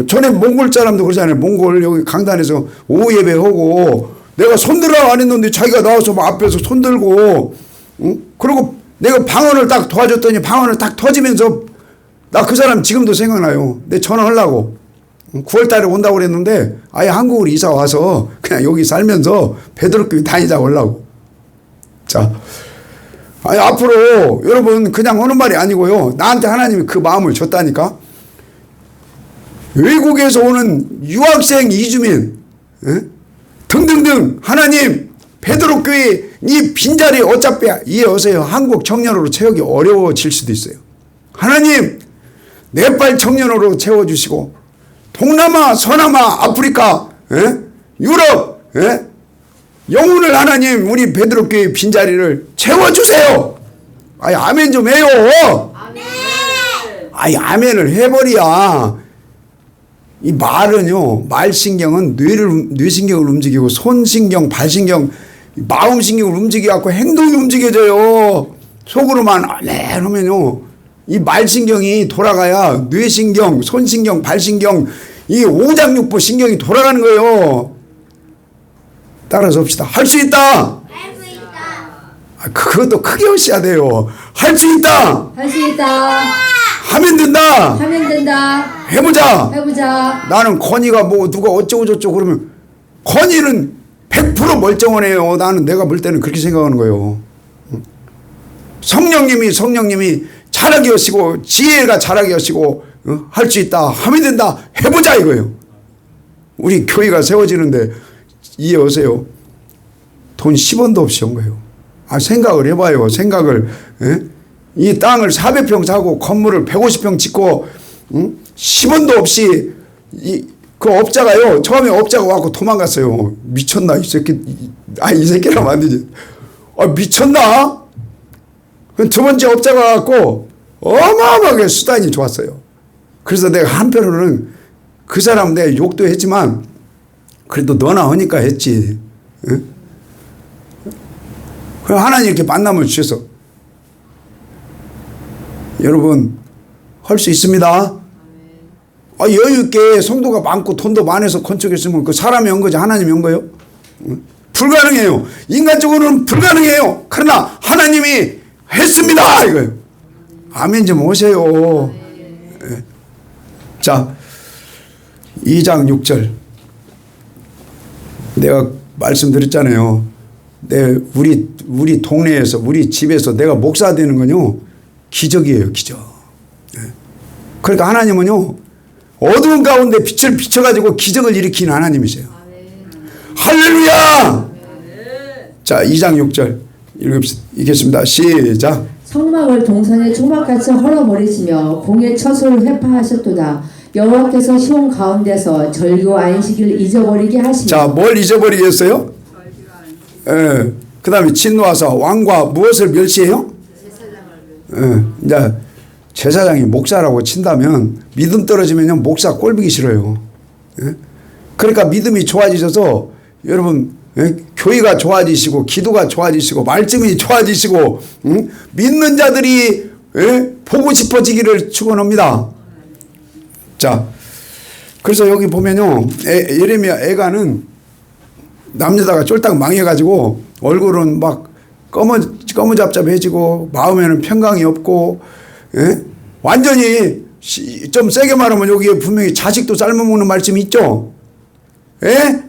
전에 몽골 사람도 그러잖아요. 몽골 여기 강단에서 오후 예배하고 내가 손들어 안 했는데 자기가 나와서 막 앞에서 손들고 그리고 내가 방언을 딱 도와줬더니 방언을 딱 터지면서 나 그 사람 지금도 생각나요. 내 전화하려고 9월 달에 온다고 그랬는데 아예 한국으로 이사 와서 그냥 여기 살면서 베드로교회 다니자고 하려고. 자, 아니 앞으로 여러분 그냥 하는 말이 아니고요. 나한테 하나님이 그 마음을 줬다니까. 외국에서 오는 유학생 이주민 등등등 하나님 베드로교회 이 빈자리 어차피 이해하세요. 한국 청년으로 채우기 어려워질 수도 있어요. 하나님 네팔 청년으로 채워주시고 동남아 서남아 아프리카 유럽 영혼을 하나님 우리 베드로교회 빈자리를 채워주세요. 아이 아멘 좀 해요. 아이 아멘을 해버려야. 이 말은요, 말신경은 뇌신경을 움직이고 손신경, 발신경, 마음신경을 움직여갖고 행동이 움직여져요. 속으로만 하면요, 이 말신경이 돌아가야 뇌신경, 손신경, 발신경, 이 오장육부 신경이 돌아가는 거예요. 따라서 합시다. 할 수 있다. 그것도 크게 하셔야 돼요. 할 수 있다. 할 수 있다. 하면 된다. 하면 된다. 해보자. 해보자. 나는 건이가 뭐 누가 어쩌고 저쩌고 그러면 건이는 100% 멀쩡하네요. 나는 내가 볼 때는 그렇게 생각하는 거예요. 성령님이 잘하게 하시고 지혜가 잘하게 하시고 할 수 있다. 하면 된다. 해보자 이거예요. 우리 교회가 세워지는데 이해하세요. 돈 10원도 없이 온 거예요. 생각을 해봐요. 생각을. 이 땅을 400평 사고 건물을 150평 짓고 10원도 없이 그 업자가요. 처음에 업자가 와서 도망갔어요. 미쳤나 이 새끼. 이 새끼라면 안 되지. 미쳤나? 두 번째 업자가 와서 어마어마하게 수단이 좋았어요. 그래서 내가 한편으로는 그 사람 내가 욕도 했지만 그래도 너나 하니까 했지. 그럼 하나님 이렇게 만남을 주셔서 여러분 할 수 있습니다. 여유 있게 성도가 많고 돈도 많아서 건축했으면 그 사람이 한 거지 하나님이 한 거예요? 불가능해요. 인간적으로는 불가능해요. 그러나 하나님이 했습니다 이거예요. 아멘 좀 오세요. 자, 2장 6절 내가 말씀드렸잖아요. 우리 동네에서 우리 집에서 내가 목사 되는 건요 기적이에요. 기적. 그러니까 하나님은요 어두운 가운데 빛을 비춰가지고 기적을 일으키는 하나님이세요. 할렐루야. 자, 2장 6절 읽겠습니다. 시작. 성막을 동산의 초막같이 헐어버리시며 공의 처소를 회파하셨도다. 여호와께서 시온 가운데서 절기와 안식일을 잊어버리게 하시며. 자, 뭘 잊어버리겠어요? 그 다음에 진노하사 왕과 무엇을 멸시해요? 이제 제사장이 목사라고 친다면 믿음 떨어지면 목사 꼴보기 싫어요. 예? 그러니까 믿음이 좋아지셔서 여러분 예? 교회가 좋아지시고 기도가 좋아지시고 말씀이 좋아지시고 믿는 자들이 예? 보고 싶어지기를 축원합니다. 자, 그래서 여기 보면요, 예레미야 애가는 남녀다가 쫄딱 망해가지고 얼굴은 막 꺼무잡잡해지고 마음에는 평강이 없고 예? 완전히 좀 세게 말하면 여기에 분명히 자식도 삶아먹는 말씀이 있죠. 예?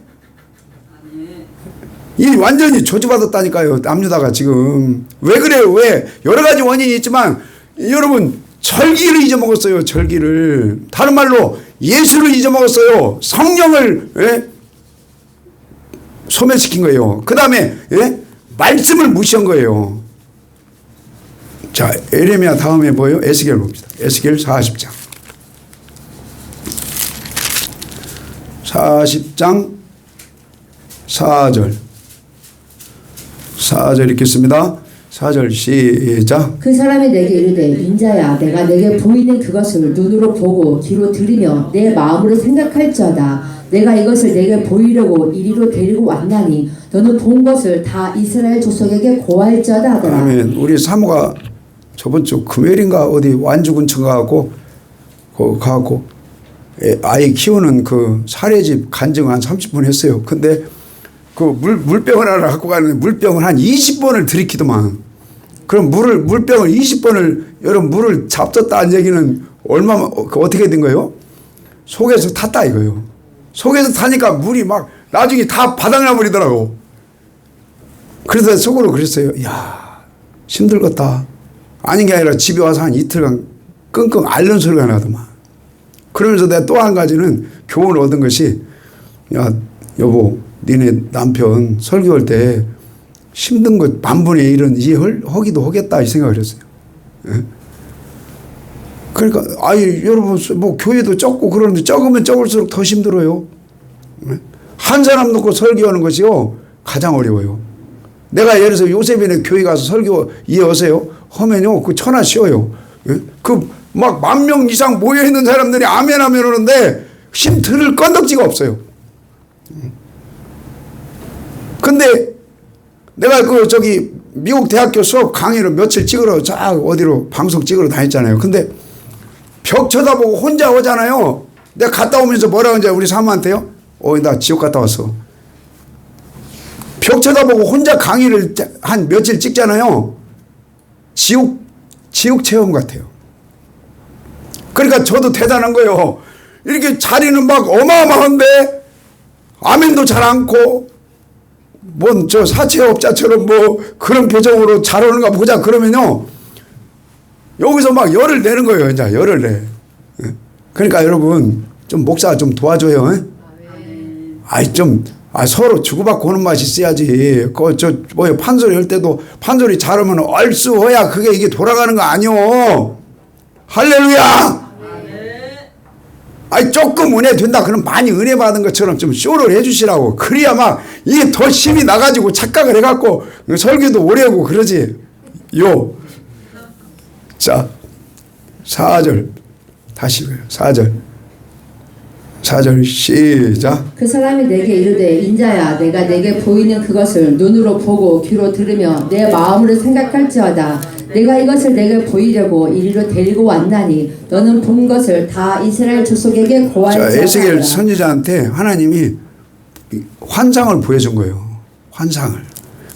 이 완전히 저주받았다니까요. 남녀다가 지금. 왜 그래요? 왜? 여러 가지 원인이 있지만 여러분 절기를 잊어먹었어요. 절기를. 다른 말로 예수를 잊어먹었어요. 성령을 예? 소멸시킨 거예요. 그 다음에 예? 말씀을 무시한 거예요. 자, 에레미야 다음에 뭐예요? 에스겔 봅시다. 에스겔 40장. 40장 4절. 4절 읽겠습니다. 4절 시작. 그 사람이 내게 이르되 인자야 내가 내게 보이는 그것을 눈으로 보고 귀로 들으며 내 마음으로 생각할지어다. 내가 이것을 내게 보이려고 이리로 데리고 왔나니 너는 본 것을 다 이스라엘 족속에게 고할지어다 하더라. 아멘. 우리 사모가 저번 주 금요일인가 어디 완주 근처 가고 아이 키우는 그 사례집 간증 한 30분 했어요. 근데 그 물병을 하나 갖고 가는데 물병을 한 20번을 들이키더만. 그럼 물병을 20번을 여러분 물을 잡섰다는 얘기는 얼마나 어떻게 된 거예요? 속에서 탔다 이거예요. 속에서 타니까 물이 막 나중에 다 바닥나 버리더라고. 그래서 속으로 그랬어요. 야, 힘들겠다. 아닌 게 아니라 집에 와서 한 이틀간 끙끙 앓는 소리가 나더만. 그러면서 내가 또 한 가지는 교훈을 얻은 것이, 야, 여보, 니네 남편 설교할 때 힘든 것 만분의 1은 이해하기도 하겠다 이 생각을 했어요. 예? 그러니까 여러분 뭐 교회도 적고 그러는데 적으면 적을수록 더 힘들어요. 예? 한 사람 놓고 설교하는 것이요 가장 어려워요. 내가 예를 들어서 요셉이네 교회 가서 설교 이해하세요? 하면요 그 천하 쉬워요. 예? 그 막 10,000명 이상 모여 있는 사람들이 아멘 하면 오는데 힘 들을 건덕지가 없어요. 근데 내가 미국 대학교 수업 강의를 며칠 찍으러 어디로 방송 찍으러 다녔잖아요. 근데 벽 쳐다보고 혼자 오잖아요. 내가 갔다 오면서 뭐라고 하는지 우리 사모한테요? 나 지옥 갔다 왔어. 벽 쳐다보고 혼자 강의를 한 며칠 찍잖아요. 지옥 체험 같아요. 그러니까 저도 대단한 거예요. 이렇게 자리는 막 어마어마한데 아멘도 잘 않고 뭔 저 사채업자처럼 뭐 그런 표정으로 잘 오는가 보자 그러면요 여기서 막 열을 내는 거예요. 이제 열을 내. 그러니까 여러분 좀 목사 좀 도와줘요. 서로 주고받고 하는 맛이 있어야지. 판소리 할 때도 판소리 잘하면 얼쑤해야 그게 이게 돌아가는 거 아니오. 할렐루야. 조금 은혜 된다 그럼 많이 은혜 받은 것처럼 좀 쇼를 해주시라고. 그래야 막 이게 더 힘이 나가지고 착각을 해갖고 설교도 오래 하고 그러지. 자 4절 다시 4절 시작. 그 사람이 내게 이르되 인자야 내가 내게 보이는 그것을 눈으로 보고 귀로 들으며 내 마음으로 생각할지어다. 내가 이것을 내게 보이려고 이리로 데리고 왔나니 너는 본 것을 다 이스라엘 족속에게 고할지어다. 자, 에스겔 선지자한테 하나님이 환상을 보여준 거예요. 환상을.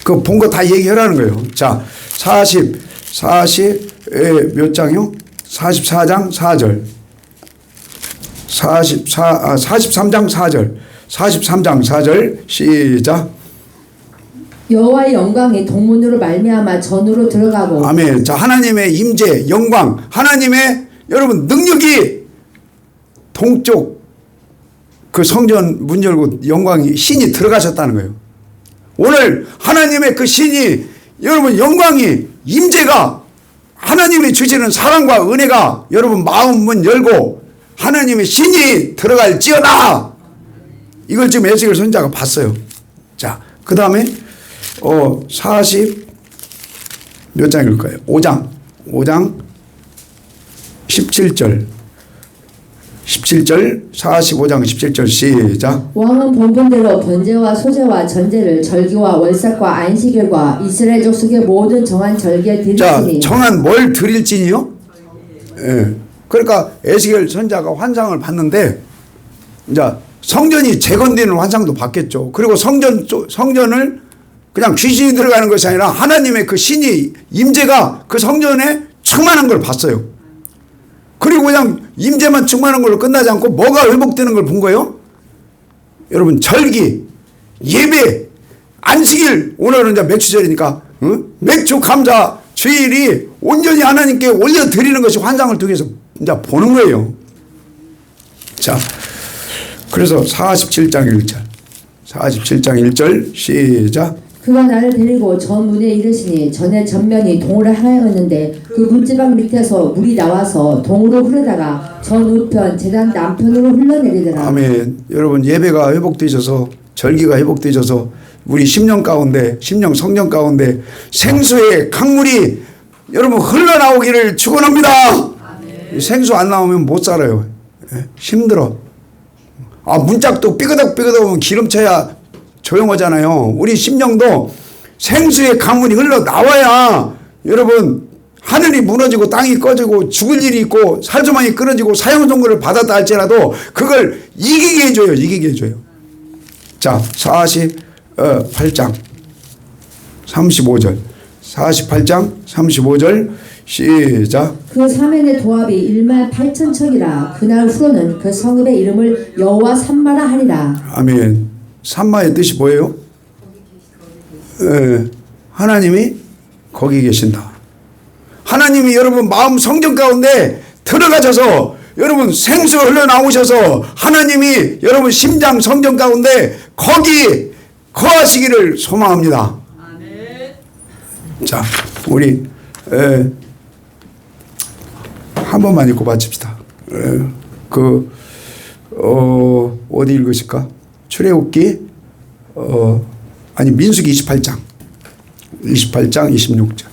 그 본 거 다 얘기하라는 거예요. 자, 40몇 장이요? 44장 4절. 43장 4절. 43장 4절 시작. 여호와의 영광이 동문으로 말미암아 전으로 들어가고. 아멘. 자, 하나님의 임재, 영광, 하나님의 여러분 능력이 동쪽 그 성전 문 열고 영광이 신이 들어가셨다는 거예요. 오늘 하나님의 그 신이 여러분 영광이 임재가 하나님이 주시는 사랑과 은혜가 여러분 마음 문 열고 하나님의 신이 들어갈지어다. 이걸 지금 에스겔 선지자가 봤어요. 자, 그 다음에 40 몇 장 읽을까요? 5장 17절 17절 45장 17절 시작. 왕은 본분대로 번제와 소제와 전제를 절기와 월삭과 안식일과 이스라엘 족속의 모든 정한 절기에 자, 드리시니 정한 뭘 드릴지니요? 예. 그러니까 에스겔 선자가 환상을 봤는데 이제 성전이 재건되는 환상도 봤겠죠. 그리고 성전을 그냥 귀신이 들어가는 것이 아니라 하나님의 그 신이 임재가 그 성전에 충만한 걸 봤어요. 그리고 그냥 임재만 충만한 걸로 끝나지 않고 뭐가 회복되는 걸 본 거예요? 여러분 절기, 예배, 안식일, 오늘은 이제 맥주절이니까 맥주 감사 주일이 온전히 하나님께 올려드리는 것이 환상을 통해서 이제 보는 거예요. 자, 그래서 47장 1절 47장 1절 시작. 그가 나를 데리고 전 문에 이르시니 전에 전면이 동으로 하였는데 그 문지방 밑에서 물이 나와서 동으로 흐르다가 전 우편 제단 남편으로 흘러내리더라. 아멘. 여러분 예배가 회복되셔서 절기가 회복되셔서 우리 심령 가운데 심령 성령 가운데 생수의 강물이 여러분 흘러나오기를 축원합니다. 생수 안 나오면 못 살아요. 힘들어. 문짝도 삐그덕삐그덕 하면 기름쳐야 조용하잖아요. 우리 심령도 생수의 강물이 흘러나와야 여러분 하늘이 무너지고 땅이 꺼지고 죽을 일이 있고 살조망이 끊어지고 사형선고를 받았다 할지라도 그걸 이기게 해줘요. 이기게 해줘요. 자, 48장 35절 48장 35절 시작. 그 사면의 도합이 18,000척이라 그날 후로는 그 성읍의 이름을 여호와 산마라 하리라. 아멘. 산마의 뜻이 뭐예요? 하나님이 거기 계신다. 하나님이 여러분 마음 성전 가운데 들어가셔서 여러분 생수가 흘러나오셔서 하나님이 여러분 심장 성전 가운데 거기 거하시기를 소망합니다. 자, 우리 한 번만 읽고 마칩시다. 어디 읽으실까? 출애굽기 아니 민수기 28장 26절.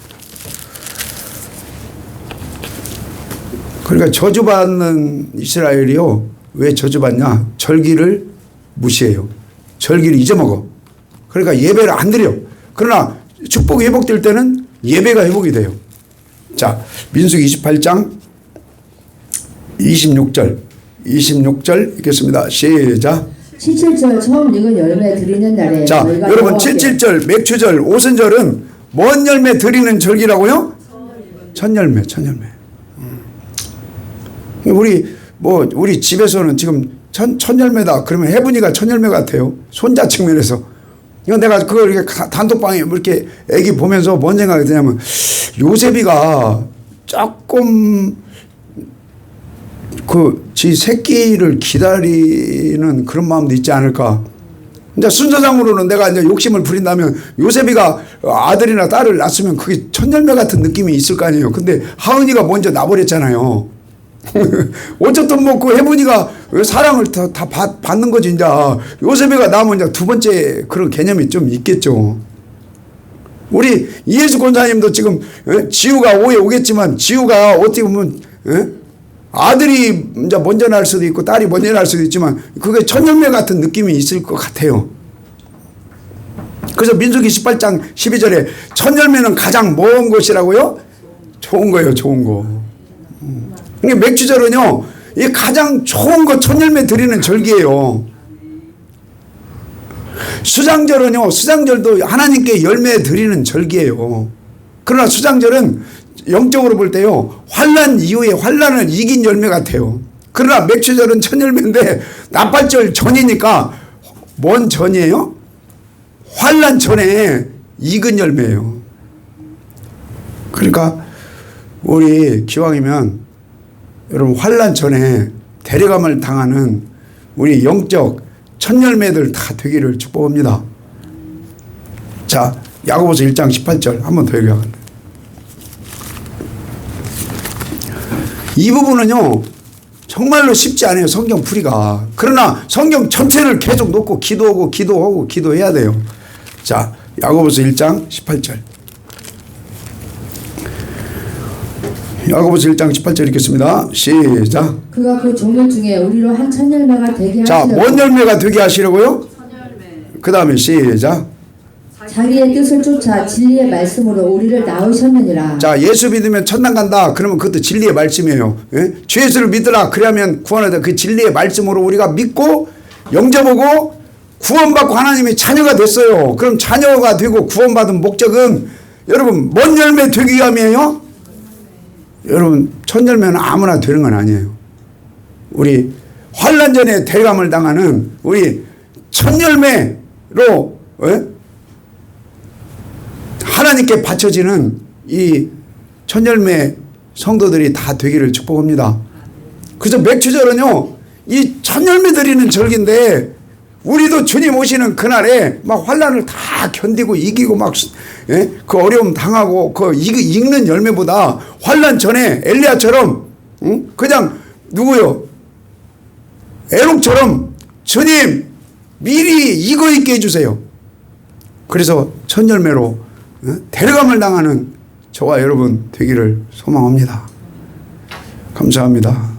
그러니까 저주받는 이스라엘이요. 왜 저주받냐? 절기를 무시해요. 절기를 잊어먹어. 그러니까 예배를 안 드려. 그러나 축복이 회복될 때는 예배가 회복이 돼요. 자, 민수기 28장 26절 읽겠습니다. 시작. 77절 처음 익은 열매 드리는 날에 자, 너희가 여러분 여호와께 77절 맥주절 오순절은 뭔 열매 드리는 절기라고요? 천열매. 우리 집에서는 지금 천열매다 그러면 해분이가 천열매 같아요. 손자 측면에서. 이건 내가 그걸 이렇게 단톡방에 이렇게 애기 보면서 뭔 생각이 드냐면 요셉이가 조금 지 새끼를 기다리는 그런 마음도 있지 않을까. 이제 순서상으로는 내가 이제 욕심을 부린다면 요셉이가 아들이나 딸을 낳았으면 그게 천열매 같은 느낌이 있을 거 아니에요. 근데 하은이가 먼저 나버렸잖아요. 어쨌든 그 해문이가 사랑을 다 받는 거지. 이제 요셉이가 나오면 이제 두 번째 그런 개념이 좀 있겠죠. 우리 이예수 권사님도 지금 지우가 오해 오겠지만 지우가 어떻게 보면 아들이 이제 먼저 날 수도 있고 딸이 먼저 날 수도 있지만 그게 천열매 같은 느낌이 있을 것 같아요. 그래서 민수기 18장 12절에 천열매는 가장 먼 것이라고요? 좋은 거예요. 좋은 거. 그러니까 맥주절은요, 이 가장 좋은 거 천열매 드리는 절기예요. 수장절은요, 수장절도 하나님께 열매 드리는 절기예요. 그러나 수장절은 영적으로 볼 때요, 환난 이후에 환난을 이긴 열매 같아요. 그러나 맥주절은 천열매인데 나팔절 전이니까 뭔 전이에요? 환난 전에 익은 열매예요. 그러니까 우리 기왕이면 여러분 환난 전에 데려감을 당하는 우리 영적 천열매들 다 되기를 축복합니다. 자, 야고보서 1장 18절 한 번 더 읽어야겠네. 이 부분은요 정말로 쉽지 않아요. 성경 풀이가. 그러나 성경 전체를 계속 놓고 기도하고 기도해야 돼요. 자, 야고보서 1장 18절 야고보서 1장 18절 읽겠습니다. 시작. 그가 그 종들 중에 우리로 한 천열매가 되게 자, 하시려고 뭔 열매가 되게 하시려고요? 선열매. 그 다음에 시작. 자기의 뜻을 쫓아 진리의 말씀으로 우리를 낳으셨느니라. 자, 예수 믿으면 천당 간다. 그러면 그것도 진리의 말씀이에요. 예? 주 예수를 믿으라. 그러면 구원하다. 그 진리의 말씀으로 우리가 믿고 영접하고 구원받고 하나님의 자녀가 됐어요. 그럼 자녀가 되고 구원받은 목적은 여러분 뭔 열매 되기 위함이에요? 여러분 첫 열매는 아무나 되는 건 아니에요. 우리 환난 전에 대감을 당하는 우리 첫 열매로 하나님께 바쳐지는 이 첫 열매 성도들이 다 되기를 축복합니다. 그래서 맥주절은요 이 첫 열매 드리는 절기인데 우리도 주님 오시는 그날에 막 환난을 다 견디고 이기고 막 그 어려움 당하고 그 익는 열매보다 환난 전에 엘리야처럼 그냥 누구요? 에녹처럼 주님 미리 익어 있게 해주세요. 그래서 첫 열매로 데려감을 당하는 저와 여러분 되기를 소망합니다. 감사합니다.